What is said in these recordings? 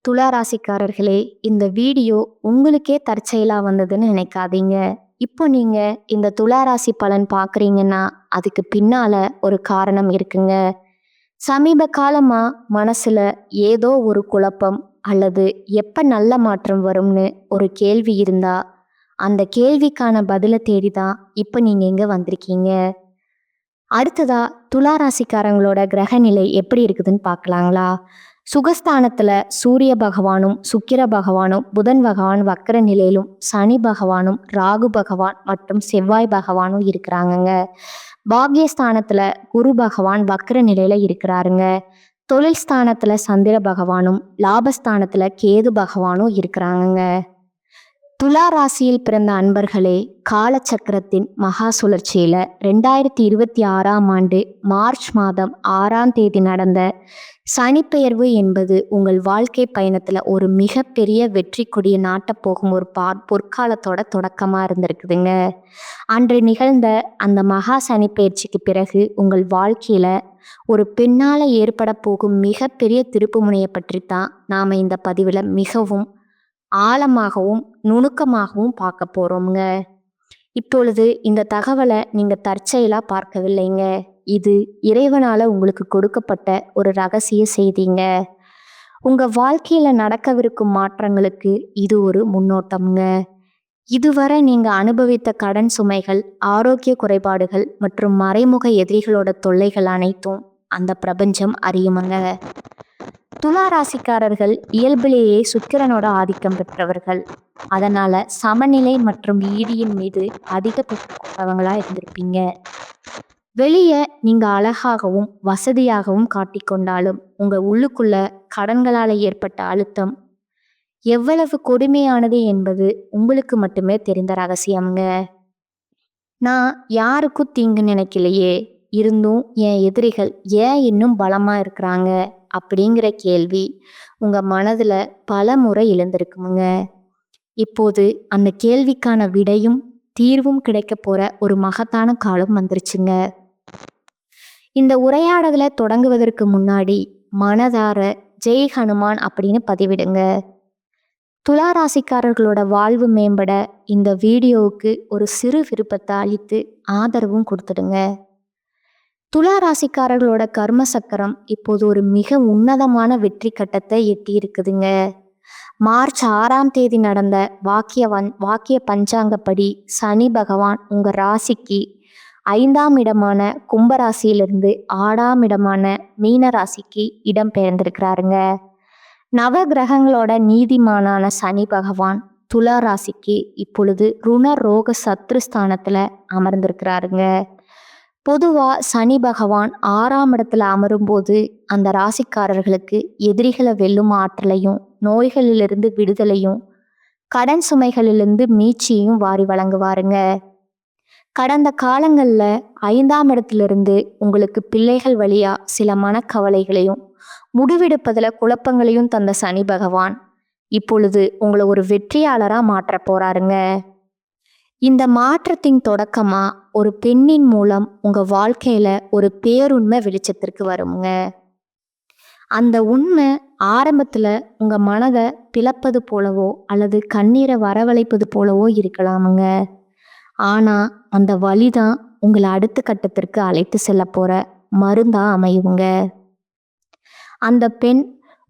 துலா ராசிக்காரர்களே, இந்த வீடியோ உங்களுக்கே தற்செயலா வந்ததுன்னு நினைக்காதீங்க. இப்போ நீங்க இந்த துலா ராசி பலன் பார்க்குறீங்கன்னா, அதுக்கு பின்னால ஒரு காரணம் இருக்குங்க. சமீப காலமா மனசுல ஏதோ ஒரு குழப்பம் அல்லது எப்ப நல்ல மாற்றம் வரும்னு ஒரு கேள்வி இருந்தா, அந்த கேள்விக்கான பதில தேடி தான் இப்ப நீங்க இங்க வந்திருக்கீங்க. அடுத்ததா துலா ராசிக்காரங்களோட கிரக நிலை எப்படி இருக்குதுன்னு பார்க்கலாங்களா? சுகஸ்தானத்துல சூரிய பகவானும் சுக்கிர பகவானும் புதன் பகவான் வக்கர நிலையிலும் சனி பகவானும் ராகு பகவான் மற்றும் செவ்வாய் பகவானும் இருக்கிறாங்கங்க. பாக்யஸ்தானத்துல குரு பகவான் வக்கர நிலையில இருக்கிறாருங்க. தொழில் ஸ்தானத்துல சந்திர பகவானும் லாபஸ்தானத்துல கேது பகவானும் இருக்கிறாங்கங்க. துலா ராசியில் பிறந்த அன்பர்களே, காலச்சக்கரத்தின் மகா சுழற்சியில 2026ஆம் ஆண்டு மார்ச் மாதம் 6ஆம் தேதி நடந்த சனிப்பெயர்வு என்பது உங்கள் வாழ்க்கை பயணத்துல ஒரு மிகப்பெரிய வெற்றி கொடியை நாட்டப் போகும் ஒரு பொற்காலத்தோட தொடக்கமா இருந்திருக்குதுங்க. அன்று நிகழ்ந்த அந்த மகா சனிப்பெயர்ச்சிக்கு பிறகு உங்கள் வாழ்க்கையில ஒரு பெண்ணால ஏற்பட போகும் மிகப்பெரிய திருப்பு முனையை பற்றி தான் நாம இந்த பதிவுல மிகவும் ஆழமாகவும் நுணுக்கமாகவும் பார்க்க போறோம்ங்க. இப்பொழுது இந்த தகவலை நீங்க தற்செயலா பார்க்கவில்லைங்க. இது இறைவனால உங்களுக்கு கொடுக்கப்பட்ட ஒரு ரகசிய செய்திங்க. உங்க வாழ்க்கையில நடக்கவிருக்கும் மாற்றங்களுக்கு இது ஒரு முன்னோட்டம்ங்க. இதுவரை நீங்க அனுபவித்த கடன் சுமைகள், ஆரோக்கிய குறைபாடுகள் மற்றும் மறைமுக எதிரிகளோட தொல்லைகள் அனைத்தும் அந்த பிரபஞ்சம் அறியுமங்க. துலா ராசிக்காரர்கள் இயல்பிலேயே சுக்கிரனோட ஆதிக்கம் பெற்றவர்கள். அதனால சமநிலை மற்றும் ஈடியின் மீது அதிக பற்று கொண்டவங்களா இருந்திருப்பீங்க. வெளியே நீங்க அழகாகவும் வசதியாகவும் காட்டிக்கொண்டாலும் உங்க உள்ளுக்குள்ள கடன்களால ஏற்பட்ட அழுத்தம் எவ்வளவு கொடுமையானது என்பது உங்களுக்கு மட்டுமே தெரிந்த ரகசியம்ங்க. நான் யாருக்கும் தீங்கு நினைக்கலையே, இருந்தும் என் எதிரிகள் ஏன் இன்னும் பலமா இருக்கிறாங்க அப்படிங்கிற கேள்வி உங்க மனதுல பல முறை எழுந்திருக்குமுங்க. இப்போது அந்த கேள்விக்கான விடையும் தீர்வும் கிடைக்க போற ஒரு மகத்தான காலம் வந்துருச்சுங்க. இந்த உரையாடலை தொடங்குவதற்கு முன்னாடி மனதார ஜெய் ஹனுமான் அப்படின்னு பதிவிடுங்க. துலா ராசிக்காரர்களோட வாழ்வு மேம்பட இந்த வீடியோவுக்கு ஒரு சிறு விருப்பத்தை அளித்து ஆதரவும் கொடுத்துடுங்க. துலா ராசிக்காரர்களோட கர்ம சக்கரம் இப்போது ஒரு மிக உன்னதமான வெற்றி கட்டத்தை எட்டி இருக்குதுங்க. மார்ச் 6ஆம் தேதி நடந்த வாக்கிய பஞ்சாங்கப்படி சனி பகவான் உங்க ராசிக்கு 5ஆம் இடமான கும்பராசியிலிருந்து 6ஆம் இடமான மீன ராசிக்கு இடம் பெயர்ந்திருக்கிறாருங்க. நவ கிரகங்களோட நீதிமானான சனி பகவான் துலா ராசிக்கு இப்பொழுது ருண ரோக சத்ருஸ்தானத்துல அமர்ந்திருக்கிறாருங்க. பொதுவா சனி பகவான் 6ஆம் இடத்துல அமரும்போது அந்த ராசிக்காரர்களுக்கு எதிரிகளை வெல்லும் ஆற்றலையும், நோய்களிலிருந்து விடுதலையும், கடன் சுமைகளிலிருந்து மீட்சியையும் வாரி வழங்குவாருங்க. கடந்த காலங்கள்ல 5ஆம் இடத்திலிருந்து உங்களுக்கு பிள்ளைகள் வழியா சில மனக்கவலைகளையும் முடிவெடுப்பதில் குழப்பங்களையும் தந்த சனி பகவான் இப்பொழுது உங்களை ஒரு வெற்றியாளரா மாற்ற போறாருங்க. இந்த மாற்றத்தின் தொடக்கமா ஒரு பெண்ணின் மூலம் உங்க வாழ்க்கையில ஒரு பேருண்மை வெளிச்சத்திற்கு வருங்க. அந்த உண்மை ஆரம்பத்துல உங்க மனதை பிளப்பது போலவோ அல்லது கண்ணீரை வரவழைப்பது போலவோ இருக்கலாமுங்க. ஆனா அந்த வலிதான் உங்களை அடுத்த கட்டத்திற்கு அழைத்து செல்ல போற மருந்தா அமையுங்க. அந்த பெண்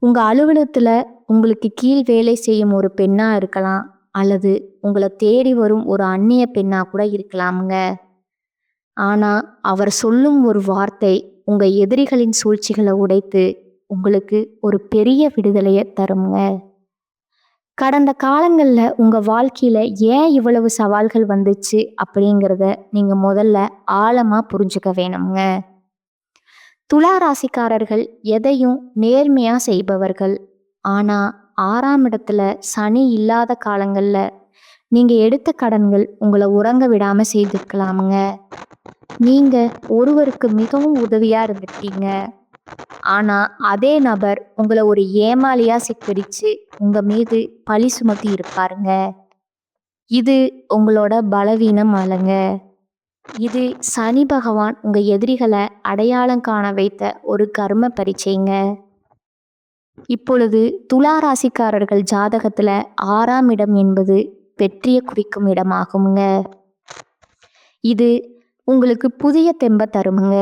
உங்க அலுவலகத்துல உங்களுக்கு கீழ் வேலை செய்யும் ஒரு பெண்ணா இருக்கலாம், அல்லது உங்களை தேடி வரும் ஒரு அந்நிய பெண்ணா கூட இருக்கலாமுங்க. ஆனா அவர் சொல்லும் ஒரு வார்த்தை உங்க எதிரிகளின் சூழ்ச்சிகளை உடைத்து உங்களுக்கு ஒரு பெரிய விடுதலையை தருங்க. கடந்த காலங்கள்ல உங்க வாழ்க்கையில ஏன் இவ்வளவு சவால்கள் வந்துச்சு அப்படிங்கிறத நீங்க முதல்ல ஆழமா புரிஞ்சுக்க வேணுங்க. துலா ராசிக்காரர்கள் எதையும் நேர்மையா செய்பவர்கள். ஆனா 6ஆம் இடத்துல சனி இல்லாத காலங்கள்ல நீங்க எடுத்த கடன்கள் உங்களை உறங்க விடாம செய்திருக்கலாமுங்க. நீங்க ஒருவருக்கு மிகவும் உதவியா இருந்திருக்கீங்க. ஆனா அதே நபர் உங்களை ஒரு ஏமாளியா சித்தரிச்சு உங்க மீது பழி சுமத்தி இருப்பாருங்க. இது உங்களோட பலவீனம் அல்லங்க. இது சனி பகவான் உங்க எதிரிகளை அடையாளம் காண வைத்த ஒரு கர்ம பரீட்சைங்க. இப்பொழுது துலா ராசிக்காரர்கள் ஜாதகத்துல 6ஆம் இடம் என்பது வெற்றியை குறிக்கும் இடமாகுங்க. இது உங்களுக்கு புதிய தெம்ப தருமுங்க.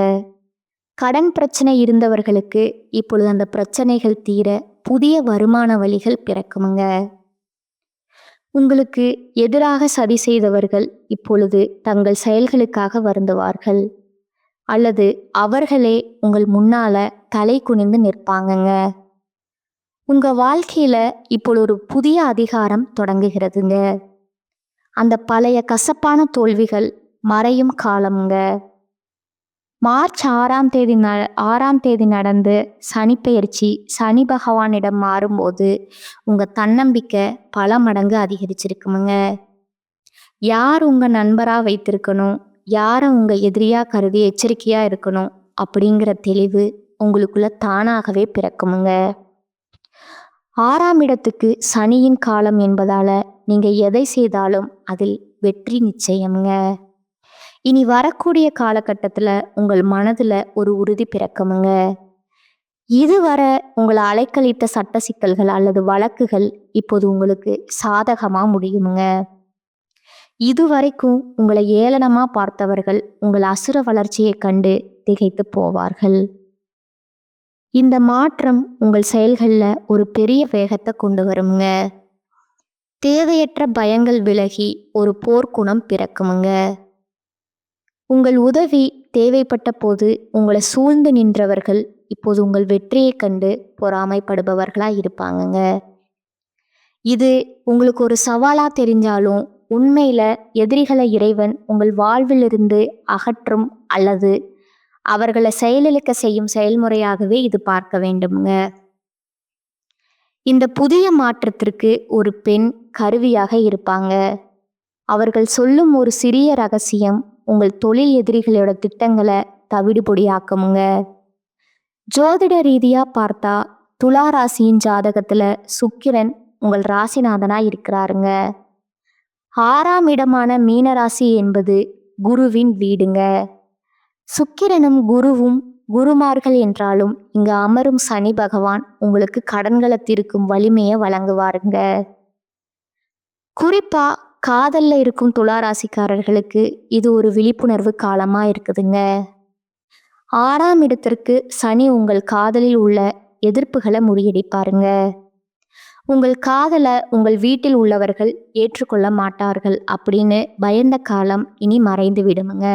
கடன் பிரச்சனை இருந்தவர்களுக்கு இப்பொழுது அந்த பிரச்சனைகள் தீர புதிய வருமான வழிகள் பிறக்குமுங்க. உங்களுக்கு எதிராக சதி செய்தவர்கள் இப்பொழுது தங்கள் செயல்களுக்காக வருந்துவார்கள், அல்லது அவர்களே உங்கள் முன்னால தலை குனிந்து நிற்பாங்கங்க. உங்க வாழ்க்கையில இப்பொழுது ஒரு புதிய அதிகாரம் தொடங்குகிறதுங்க. அந்த பழைய கசப்பான தோல்விகள் மறையும் காலம்ங்க. மார்ச் 6ஆம் தேதி நடந்து சனிப்பெயர்ச்சி சனி பகவானிடம் மாறும்போது உங்க தன்னம்பிக்கை பல மடங்கு அதிகரிச்சிருக்குமுங்க. யார் உங்க நண்பரா வைத்திருக்கணும், யாரை உங்க எதிரியா கருதி எச்சரிக்கையா இருக்கணும் அப்படிங்கிற தெளிவு உங்களுக்குள்ள தானாகவே பிறக்குமுங்க. 6ஆம் இடத்துக்கு சனியின் காலம் என்பதால நீங்க எதை செய்தாலும் அதில் வெற்றி நிச்சயம்ங்க. இனி வரக்கூடிய காலகட்டத்தில் உங்கள் மனதில் ஒரு உறுதி பிறக்குமுங்க. இதுவரை உங்களை அலைக்கழித்த சட்ட சிக்கல்கள் அல்லது வழக்குகள் இப்போது உங்களுக்கு சாதகமாக முடியுமுங்க. இதுவரைக்கும் உங்களை ஏளனமாக பார்த்தவர்கள் உங்கள் அசுர வளர்ச்சியை கண்டு திகைத்து போவார்கள். இந்த மாற்றம் உங்கள் செயல்களில் ஒரு பெரிய வேகத்தை கொண்டு வருமுங்க. தேவையற்ற பயங்கள் விலகி ஒரு போர்க்குணம் பிறக்குமுங்க. உங்கள் உதவி தேவைப்பட்ட போது உங்களை சூழ்ந்து நின்றவர்கள் இப்போது உங்கள் வெற்றியை கண்டு பொறாமைப்படுபவர்களாக இருப்பாங்கங்க. இது உங்களுக்கு ஒரு சவாலாக தெரிஞ்சாலும் உண்மையில் எதிரிகளை இறைவன் உங்கள் வாழ்விலிருந்து அகற்றும் அல்லது அவர்களை செயலிழக்க செய்யும் செயல்முறையாகவே இது பார்க்க வேண்டுமுங்க. இந்த புதிய மாற்றத்திற்கு ஒரு பெண் கருவியாக இருப்பாங்க. அவர்கள் சொல்லும் ஒரு சிறிய ரகசியம் உங்கள் தொழில் எதிரிகளோட திட்டங்களை தவிடுபொடியாக்குமுங்க. ஜோதிட ரீதியாக பார்த்தா துலா ராசியின் ஜாதகத்தில் சுக்கிரன் உங்கள் ராசிநாதனாக இருக்கிறாருங்க. 6ஆம் இடமான மீனராசி என்பது குருவின் வீடுங்க. சுக்கிரனும் குருவும் குருமார்கள் என்றாலும் இங்கு அமரும் சனி பகவான் உங்களுக்கு கடன்களை தீர்க்கும் வலிமையை வழங்குவாருங்க. குறிப்பா காதல்ல இருக்கும் துலா ராசிக்காரர்களுக்கு இது ஒரு விழிப்புணர்வு காலமா இருக்குதுங்க. 6ஆம் இடத்திற்கு சனி உங்கள் காதலில் உள்ள எதிர்ப்புகளை முறியடிப்பாருங்க. உங்கள் காதலை உங்கள் வீட்டில் உள்ளவர்கள் ஏற்றுக்கொள்ள மாட்டார்கள் அப்படின்னு பயந்த காலம் இனி மறைந்து விடுமுங்க.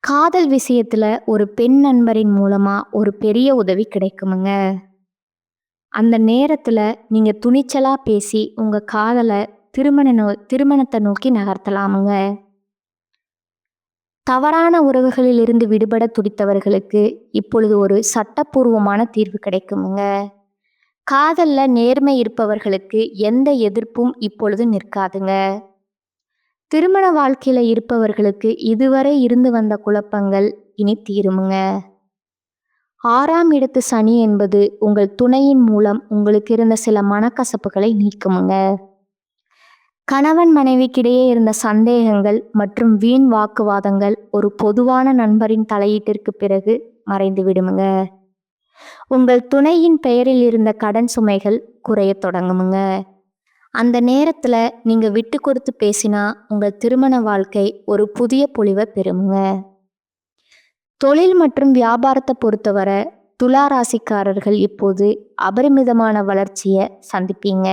காதல் விஷயத்துல ஒரு பெண் நண்பரின் மூலமா ஒரு பெரிய உதவி கிடைக்குமுங்க. அந்த நேரத்துல நீங்க துணிச்சலா பேசி உங்க காதலை திருமணத்தை நோக்கி நகர்த்தலாமுங்க. தவறான உறவுகளில் இருந்து விடுபட துடித்தவர்களுக்கு இப்பொழுது ஒரு சட்டப்பூர்வமான தீர்வு கிடைக்குமுங்க. காதல்ல நேர்மை இருப்பவர்களுக்கு எந்த எதிர்ப்பும் இப்பொழுது நிற்காதுங்க. திருமண வாழ்க்கையில இருப்பவர்களுக்கு இதுவரை இருந்து வந்த குழப்பங்கள் இனி தீருமுங்க. 6ஆம் இடத்து சனி என்பது உங்கள் துணையின் மூலம் உங்களுக்கு இருந்த சில மனக்கசப்புகளை நீக்குமுங்க. கணவன் மனைவிக்கிடையே இருந்த சந்தேகங்கள் மற்றும் வீண் வாக்குவாதங்கள் ஒரு பொதுவான நண்பரின் தலையீட்டிற்கு பிறகு மறைந்து விடுமுங்க. உங்கள் துணையின் பெயரில் இருந்த கடன் சுமைகள் குறைய தொடங்குமுங்க. அந்த நேரத்துல நீங்க விட்டு கொடுத்து பேசினா உங்கள் திருமண வாழ்க்கை ஒரு புதிய பொலிவை பெறுமுங்க. தொழில் மற்றும் வியாபாரத்தை பொறுத்தவரை துலா ராசிக்காரர்கள் இப்போது அபரிமிதமான வளர்ச்சியை சந்திப்பீங்க.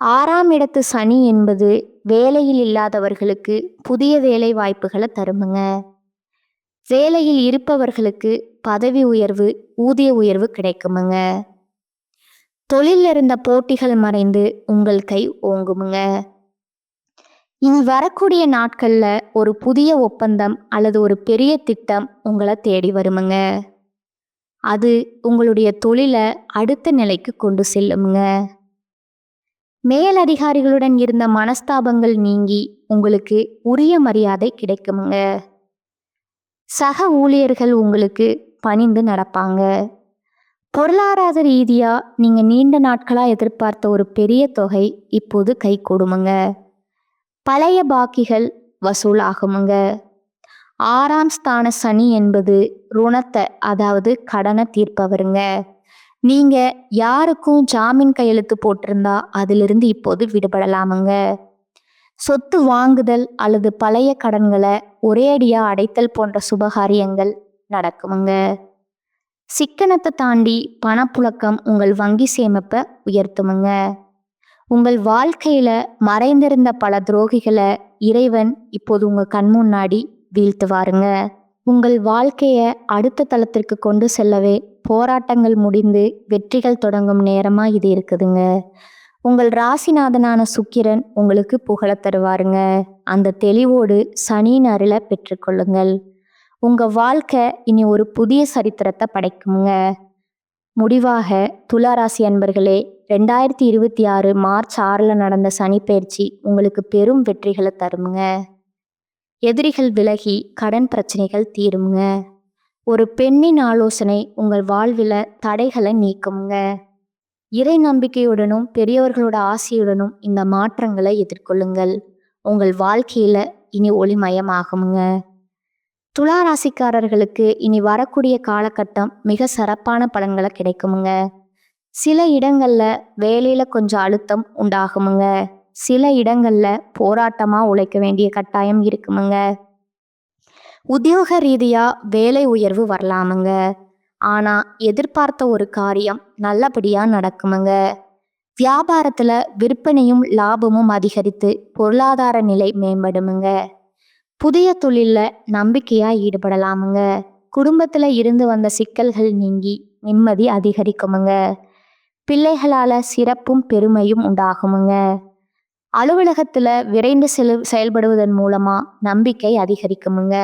6ஆம் இடத்து சனி என்பது வேலையில் இல்லாதவர்களுக்கு புதிய வேலை வாய்ப்புகளை தருமுங்க. வேலையில் இருப்பவர்களுக்கு பதவி உயர்வு, ஊதிய உயர்வு கிடைக்குமுங்க. தொழிலில் இருந்த போட்டிகள் மறைந்து உங்கள் கை ஓங்குமுங்க. இனி வரக்கூடிய நாட்கள்ல ஒரு புதிய ஒப்பந்தம் அல்லது ஒரு பெரிய திட்டம் உங்களை தேடி வருமுங்க. அது உங்களுடைய தொழிலை அடுத்த நிலைக்கு கொண்டு செல்லுமுங்க. மேலதிகாரிகளுடன் இருந்த மனஸ்தாபங்கள் நீங்கி உங்களுக்கு உரிய மரியாதை கிடைக்குமுங்க. சக ஊழியர்கள் உங்களுக்கு பணிந்து நடப்பாங்க. பொருளாதார ரீதியா நீங்க நீண்ட நாட்களா எதிர்பார்த்த ஒரு பெரிய தொகை இப்போது கை கொடுமுங்க. பழைய பாக்கிகள் வசூல் ஆகுமுங்க. 6ஆம் ஸ்தான சனி என்பது ருணத்தை, அதாவது கடனை தீர்ப்பவருங்க. நீங்க யாருக்கும் ஜாமீன் கையெழுத்து போட்டிருந்தா அதிலிருந்து இப்போது விடுபடலாமுங்க. சொத்து வாங்குதல் அல்லது பழைய கடன்களை ஒரேடியா அடைத்தல் போன்ற சுபகாரியங்கள் நடக்குமுங்க. சிக்கனத்தை தாண்டி பணப்புழக்கம் உங்கள் வங்கி சேமிப்பை உயர்த்துமுங்க. உங்கள் வாழ்க்கையில மறைந்திருந்த பல துரோகிகளை இறைவன் இப்போது உங்க கண் முன்னாடி வீழ்த்துவாருங்க. உங்கள் வாழ்க்கைய அடுத்த தளத்திற்கு கொண்டு செல்லவே போராட்டங்கள் முடிந்து வெற்றிகள் தொடங்கும் நேரமா இது இருக்குதுங்க. உங்கள் ராசிநாதனான சுக்கிரன் உங்களுக்கு புகழ தருவாருங்க. அந்த தெளிவோடு சனியின் அருளை பெற்றுக்கொள்ளுங்கள். உங்க வாழ்க்கை இனி ஒரு புதிய சரித்திரத்தை படைக்குங்க. முடிவாக துளாராசி அன்பர்களே, 2026 மார்ச் 6 நடந்த சனிப்பெயர்ச்சி உங்களுக்கு பெரும் வெற்றிகளை தருமுங்க. எதிரிகள் விலகி கடன் பிரச்சனைகள் தீருமுங்க. ஒரு பெண்ணின் ஆலோசனை உங்கள் வாழ்வில் தடைகளை நீக்குமுங்க. இறை நம்பிக்கையுடனும் பெரியவர்களோட ஆசையுடனும் இந்த மாற்றங்களை எதிர்கொள்ளுங்கள். உங்கள் வாழ்க்கையில இனி ஒளிமயமாகுமுங்க. துளாராசிக்காரர்களுக்கு இனி வரக்கூடிய காலகட்டம் மிக சிறப்பான பலன்களை கிடைக்குமுங்க. சில இடங்கள்ல வேலையில கொஞ்சம் அழுத்தம் உண்டாகுமுங்க. சில இடங்கள்ல போராட்டமா உழைக்க வேண்டிய கட்டாயம் இருக்குமுங்க. உத்தியோக ரீதியா வேலை உயர்வு வரலாமுங்க. ஆனா எதிர்பார்த்த ஒரு காரியம் நல்லபடியா நடக்குமுங்க. வியாபாரத்துல விற்பனையும் லாபமும் அதிகரித்து பொருளாதார நிலை மேம்படுமுங்க. புதிய தொழில்ல நம்பிக்கையா ஈடுபடலாமுங்க. குடும்பத்துல இருந்து வந்த சிக்கல்கள் நீங்கி நிம்மதி அதிகரிக்குமுங்க. பிள்ளைகளால சிறப்பும் பெருமையும் உண்டாகுமுங்க. அலுவலகத்துல விரைந்து செயல்படுவதன் மூலமா நம்பிக்கை அதிகரிக்குமுங்க.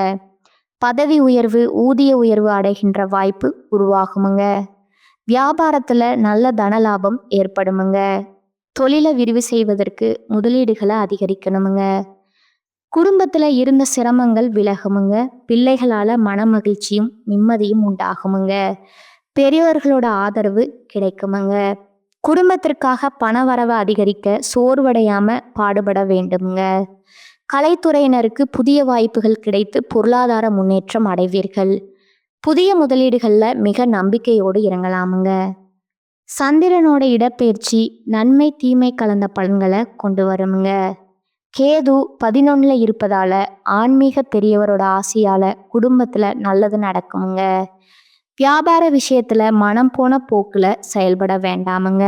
பதவி உயர்வு, ஊதிய உயர்வு அடைகின்ற வாய்ப்பு உருவாகுமுங்க. வியாபாரத்துல நல்ல தனலாபம் ஏற்படுமுங்க. தொழிலை விரிவு செய்வதற்கு முதலீடுகளை அதிகரிக்கணுமுங்க. குடும்பத்துல இருந்த சிரமங்கள் விலகுமுங்க. பிள்ளைகளால மன மகிழ்ச்சியும் நிம்மதியும் உண்டாகுமுங்க. பெரியவர்களோட ஆதரவு கிடைக்குமுங்க. குடும்பத்திற்காக பண வரவை அதிகரிக்க சோர்வடையாம பாடுபட வேண்டுமுங்க. கலைத்துறையினருக்கு புதிய வாய்ப்புகள் கிடைத்து பொருளாதார முன்னேற்றம் அடைவீர்கள். புதிய முதலீடுகள்ல மிக நம்பிக்கையோடு இறங்கலாமுங்க. சந்திரனோட இடப்பெயர்ச்சி நன்மை தீமை கலந்த பலன்களை கொண்டு வருமுங்க. கேது 11ல இருப்பதால ஆன்மீக பெரியவரோட ஆசையால குடும்பத்துல நல்லது நடக்குமுங்க. வியாபார விஷயத்துல மனம் போன போக்குல செயல்பட வேண்டாமுங்க.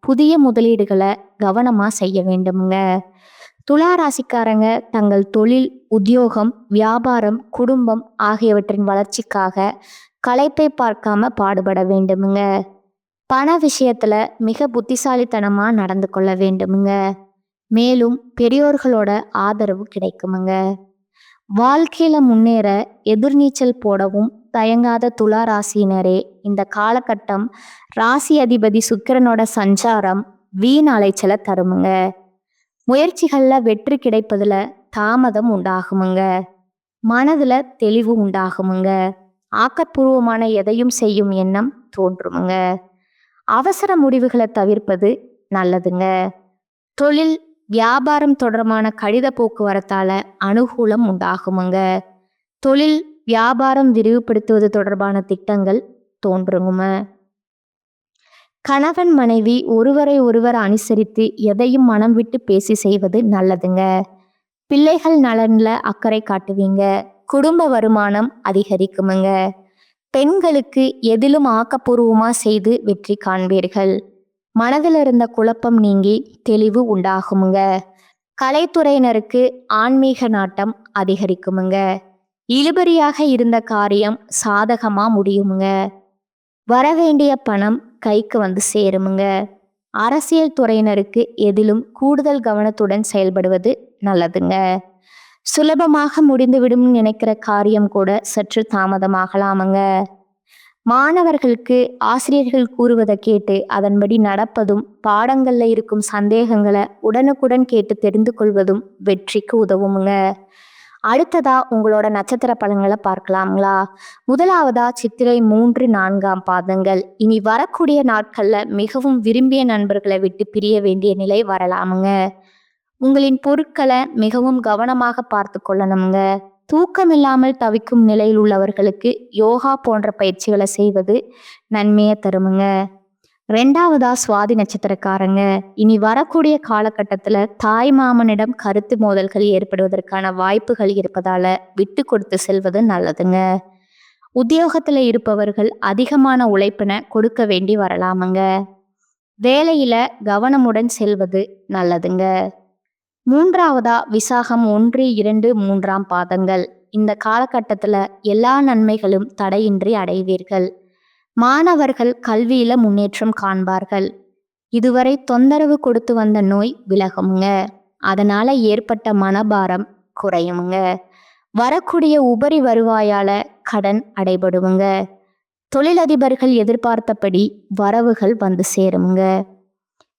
புதிய முதலீடுகளை கவனமா செய்ய வேண்டுமுங்க. துளாராசிக்காரங்க தங்கள் தொழில், உத்தியோகம், வியாபாரம், குடும்பம் ஆகியவற்றின் வளர்ச்சிக்காக களைப்பை பார்க்காம பாடுபட வேண்டுமுங்க. பண விஷயத்துல மிக புத்திசாலித்தனமா நடந்து கொள்ள வேண்டுமுங்க. மேலும் பெரியோர்களோட ஆதரவு கிடைக்குமுங்க. வாழ்க்கையில முன்னேற எதிர்நீச்சல் போடவும் தயங்காத துளாராசியினரே, இந்த காலகட்டம் ராசி அதிபதி சுக்கிரனோட சஞ்சாரம் வீண் அலைச்சலை தருமுங்க. முயற்சிகள்ல வெற்றி கிடைப்பதுல தாமதம் உண்டாகுமுங்க. மனதுல தெளிவு உண்டாகுமுங்க. ஆக்கப்பூர்வமான எதையும் செய்யும் எண்ணம் தோன்றுமுங்க. அவசர முடிவுகளை தவிர்ப்பது நல்லதுங்க. தொழில், வியாபாரம் தொடர்பான கடித போக்குவரத்தால அனுகூலம் உண்டாகுமுங்க. தொழில், வியாபாரம் விரிவுபடுத்துவது தொடர்பான திட்டங்கள் தோன்றுங்க. கணவன் மனைவி ஒருவரை ஒருவர் அனுசரித்து எதையும் மனம் விட்டு பேசி செய்வது நல்லதுங்க. பிள்ளைகள் நலன்ல அக்கறை காட்டுவீங்க. குடும்ப வருமானம் அதிகரிக்குமுங்க. பெண்களுக்கு எதிலும் ஆக்கப்பூர்வமா செய்து வெற்றி காண்பீர்கள். மனதில் இருந்த குழப்பம் நீங்கி தெளிவு உண்டாகுமுங்க. கலைத்துறையினருக்கு ஆன்மீக நாட்டம் அதிகரிக்குமுங்க. இழுபறியாக இருந்த காரியம் சாதகமா முடியுமுங்க. வரவேண்டிய பணம் கைக்கு வந்து சேருமுங்க. அரசியல் துறையினருக்கு எதிலும் கூடுதல் கவனத்துடன் செயல்படுவது நல்லதுங்க. சுலபமாக முடிந்துவிடும் நினைக்கிற காரியம் கூட சற்று தாமதமாகலாமுங்க. மாணவர்களுக்கு ஆசிரியர்கள் கூறுவதை கேட்டு அதன்படி நடப்பதும், பாடங்கள்ல இருக்கும் சந்தேகங்களை உடனுக்குடன் கேட்டு தெரிந்து கொள்வதும் வெற்றிக்கு உதவுமுங்க. அடுத்ததா உங்களோட நட்சத்திர பலன்களை பார்க்கலாங்களா? முதலாவதா சித்திரை 3, 4ஆம் பாதங்கள். இனி வரக்கூடிய நாட்கள்ல மிகவும் விரும்பிய நண்பர்களை விட்டு பிரிய வேண்டிய நிலை வரலாமுங்க. உங்களின் பொருட்களை மிகவும் கவனமாக பார்த்து கொள்ளணுங்க. தூக்கமில்லாமல் தவிக்கும் நிலையில் உள்ளவர்களுக்கு யோகா போன்ற பயிற்சிகளை செய்வது நன்மையை தருமுங்க. 2வதா சுவாதி நட்சத்திரக்காரங்க, இனி வரக்கூடிய காலகட்டத்தில் தாய் மாமனிடம் கருத்து மோதல்கள் ஏற்படுவதற்கான வாய்ப்புகள் இருப்பதால விட்டு கொடுத்து செல்வது நல்லதுங்க. உத்தியோகத்தில் இருப்பவர்கள் அதிகமான உழைப்பினை கொடுக்க வேண்டி வரலாமுங்க. வேலையில கவனமுடன் செல்வது நல்லதுங்க. 3வதா விசாகம் 1, 2, 3ஆம் பாதங்கள், இந்த காலகட்டத்தில் எல்லா நன்மைகளும் தடையின்றி அடைவீர்கள். மாணவர்கள் கல்வியில முன்னேற்றம் காண்பார்கள். இதுவரை தொந்தரவு கொடுத்து வந்த நோய் விலகுமுங்க. அதனால ஏற்பட்ட மனபாரம் குறையுமுங்க. வரக்கூடிய உபரி வருவாயால கடன் அடைபடுமுங்க. தொழிலதிபர்கள் எதிர்பார்த்தபடி வரவுகள் வந்து சேருமுங்க.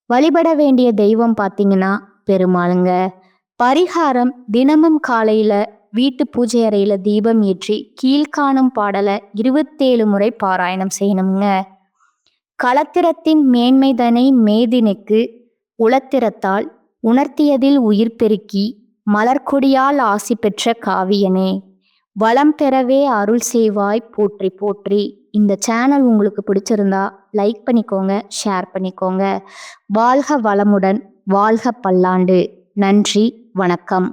வழிபட வேண்டிய தெய்வம் பார்த்தீங்கன்னா பெருமாளுங்க. பரிகாரம் தினமும் காலையில வீட்டு பூஜை அறையில தீபம் ஏற்றி கீழ்காணும் பாடலை 27 முறை பாராயணம் செய்யணுங்க. களத்திரத்தின் மேன்மைதனை மேதினுக்கு உளத்திரத்தால் உணர்த்தியதில் உயிர் பெருக்கி மலர்கொடியால் ஆசி பெற்ற காவியனே, வளம் பெறவே அருள் செய்வாய் போற்றி போற்றி. இந்த சேனல் உங்களுக்கு பிடிச்சிருந்தா லைக் பண்ணிக்கோங்க, ஷேர் பண்ணிக்கோங்க. வாழ்க வளமுடன், வாழ்க பல்லாண்டு. நன்றி, வணக்கம்.